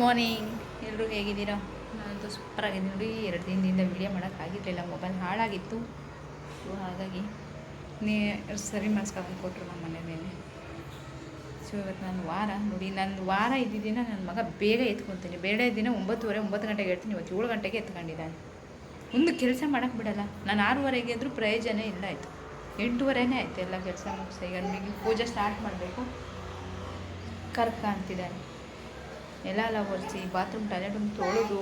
Morning, ಎಲ್ಲರೂ ಹೇಗಿದ್ದೀರಾ? ನಾನಂತೂ ಸೂಪರಾಗಿದ್ದೀನಿ ನೋಡಿ. 2 ದಿನದಿಂದ ವೀಡಿಯೋ ಮಾಡೋಕ್ಕಾಗಿರಲಿಲ್ಲ, ಮೊಬೈಲ್ ಹಾಳಾಗಿತ್ತು. ಸೊ ಹಾಗಾಗಿ ಸರಿ ಮಾಡಿಸ್ಕೊಂಡು ಕೊಟ್ಟರು ನಮ್ಮ ಮನೆ ಮೇಲೆ. ಸೊ ಇವತ್ತು ನಾನು ವಾರ ನೋಡಿ, ನನ್ನ ವಾರ ಇದ್ದಿದ್ದಿನ ನನ್ನ ಮಗ ಬೇಗ ಎತ್ಕೊತೀನಿ. ಬೇರೆ ದಿನ 9 ಗಂಟೆಗೆ ಹೇಳ್ತೀನಿ, ಇವತ್ತು 7 ಗಂಟೆಗೆ ಎತ್ಕೊಂಡಿದ್ದಾನೆ. ಒಂದು ಕೆಲಸ ಮಾಡೋಕ್ಕೆ ಬಿಡಲ್ಲ. ನಾನು 6:30ಗೆ ಎದ್ರೂ ಪ್ರಯೋಜನ ಇಲ್ಲ. ಆಯಿತು 8:30ನೇ ಆಯಿತು ಎಲ್ಲ ಕೆಲಸ ಮುಗಿಸಿ. ಈಗ ನನಗೆ ಪೂಜೆ ಸ್ಟಾರ್ಟ್ ಮಾಡಬೇಕು. ಕರ್ಕ ಅಂತಿದ್ದಾನೆ. ಎಲ್ಲ ಒರೆಸಿ, ಬಾತ್ರೂಮ್ ಟಾಯ್ಲೆಟ್ ಒಂದು ತೊಳೆದು,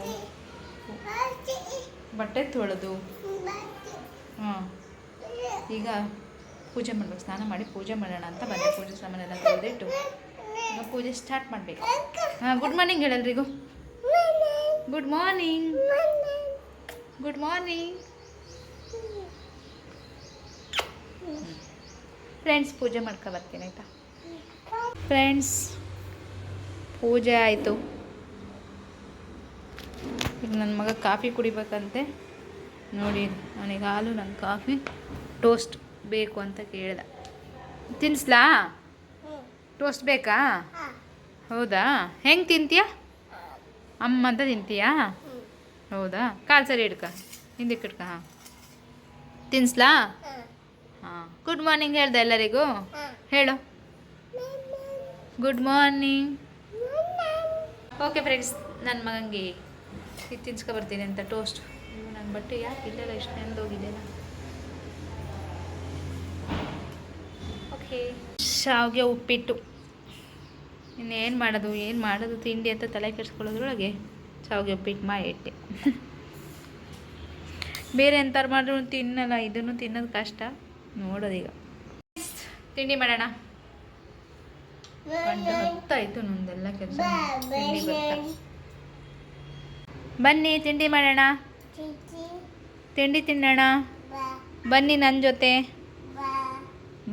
ಬಟ್ಟೆ ತೊಳೆದು, ಈಗ ಪೂಜೆ ಮಾಡಬೇಕು. ಸ್ನಾನ ಮಾಡಿ ಪೂಜೆ ಮಾಡೋಣ ಅಂತ ಬಂದೆ. ಪೂಜೆ ಸಾಮಾನೆಲ್ಲ ತೊಳೆದಿಟ್ಟು ಈಗ ಪೂಜೆ ಸ್ಟಾರ್ಟ್ ಮಾಡಬೇಕು. ಗುಡ್ ಮಾರ್ನಿಂಗ್ ಹೇಳಲ್ರಿಗೂ. Good morning, good morning friends. ಪೂಜೆ ಮಾಡ್ಕೊ ಬರ್ತೀನಿ ಆಯಿತಾ ಫ್ರೆಂಡ್ಸ್. ಪೂಜೆ ಆಯಿತು. ಈಗ ನನ್ನ ಮಗ ಕಾಫಿ ಕುಡಿಬೇಕಂತೆ ನೋಡಿ. ಅವನಿಗೆ ಹಾಲು, ನನ್ನ ಕಾಫಿ, ಟೋಸ್ಟ್ ಬೇಕು ಅಂತ ಕೇಳ್ದ. ತಿನ್ನಿಸ್ಲಾ? ಟೋಸ್ಟ್ ಬೇಕಾ? ಹೌದಾ? ಹೆಂಗೆ ತಿಂತೀಯ? ಅಮ್ಮ ಅಂತ ತಿಂತೀಯಾ? ಹೌದಾ? ಕಾಲು ಸರಿ ಹಿಡ್ಕ, ಹಿಂದಕ್ಕೆ ಹಿಡ್ಕ. ಹಾಂ, ತಿನ್ನಿಸ್ಲಾ? ಹಾಂ. ಗುಡ್ ಮಾರ್ನಿಂಗ್ ಹೇಳ್ದೆ ಎಲ್ಲರಿಗೂ. ಹೇಳು ಗುಡ್ ಮಾರ್ನಿಂಗ್. ಓಕೆ ಫ್ರೆಂಡ್ಸ್, ನನ್ನ ಮಗನಿಗೆ ಇದು ತಿನ್ಸ್ಕೊಬರ್ತೀನಿ ಅಂತ ಟೋಸ್ಟ್. ನನ್ನ ಬಟ್ಟೆ ಯಾಕೆ ಇಲ್ಲೆಲ್ಲ ಇಷ್ಟು ನೆಂದೋಗಿದೆಯಲ್ಲ. ಓಕೆ, ಶಾವಿಗೆ ಉಪ್ಪಿಟ್ಟು. ಇನ್ನೇನು ಮಾಡೋದು ತಿಂಡಿ ಅಂತ ತಲೆ ಕೆಡಿಸ್ಕೊಳ್ಳೋದ್ರೊಳಗೆ ಶಾವಿಗೆ ಉಪ್ಪಿಟ್ಟು ಮಾಡಿಟ್ಟೆ. ಬೇರೆ ಎಂಥವ್ರು ಮಾಡಿದ್ರು ತಿನ್ನಲ್ಲ, ಇದನ್ನು ತಿನ್ನೋದು ಕಷ್ಟ. ನೋಡೋದೀಗ ತಿಂಡಿ ಮಾಡೋಣ. ಗಂಟೆ ಹೊತ್ತಾಯಿತು ನಮ್ದೆಲ್ಲ ಕೆಲಸ. ತಿಂಡಿ ಬರ್ತಾ ಬನ್ನಿ, ತಿಂಡಿ ಮಾಡೋಣ. ತಿಂಡಿ ತಿನ್ನೋಣ ಬನ್ನಿ ನನ್ನ ಜೊತೆ.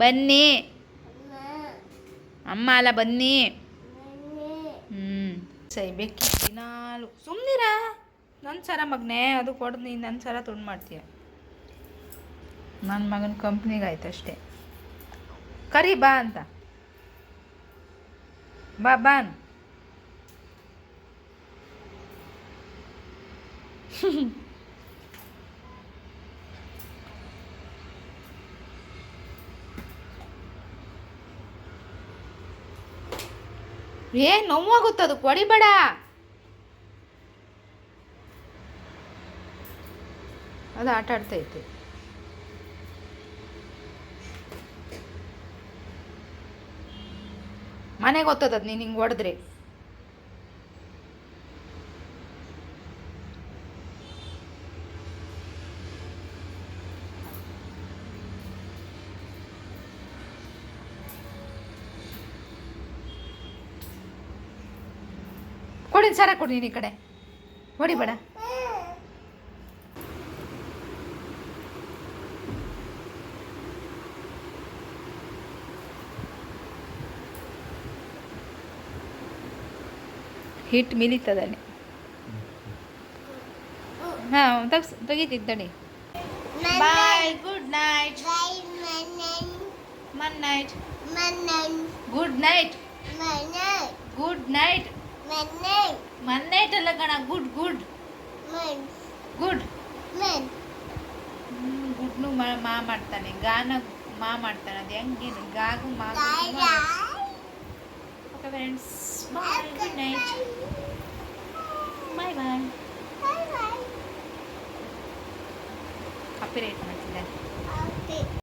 ಬನ್ನಿ ಅಮ್ಮ ಅಲ್ಲ, ಬನ್ನಿ. ಸೈಬೇಕು ದಿನಾಲು. ಸುಮ್ಮನಿರ, ನನ್ನ ಸರ ಮಗನೇ, ಅದು ಕೊಡೋದು ನೀನು ನನ್ನ ಸರ ತುಂಡು ಮಾಡ್ತೀಯ. ನನ್ನ ಮಗನ ಕಂಪ್ನಿಗೆ ಆಯ್ತು ಅಷ್ಟೇ. ಕರಿ ಬಾ ಅಂತ. ಬಾನ್ ನೋವಾಗುತ್ತದು, ಕೊಡಿಬೇಡ. ಅದು ಆಟ ಆಡ್ತೈತೆ. ಮನೆಗೆ ಗೊತ್ತದ ನೀನು ಹಿಂಗೆ ಹೊಡೆದ್ರಿ. ಕೊಡಿ ಸರ, ಕೊಡಿ ನೀನು ಈ ಕಡೆ. ಹೊಡಿಬೇಡ. ಹಿಟ್ ಮಿಲಿತದಾನೆ. ಹಾಂ, ತೆಗಿತಿದ್ದಾನೆ. Bye, good night. ಮನ್ night, good night, good night. ಮನ್ ನೈಟ್ ಅಲ್ಲ ಕಣ, ಗುಡ್ ಗುಡ್ ಗುಡ್. ಗುಡ್ನು ಮಾ ಮಾಡ್ತಾನೆ, ಗಾನ ಮಾ ಮಾಡ್ತಾನೆ. ಅದು ಹೆಂಗೆ ಗಾಗು ಮಾ. ಓಕೆ ಫ್ರೆಂಡ್ಸ್, ಬಾಯ್, ಗುಡ್ ನೈಟ್, ಬಾಯ್ ಬಾಯ್. ಕಾಪಿ ರೈಟ್ ಮಾಡ್ತಿದ್ದೆ.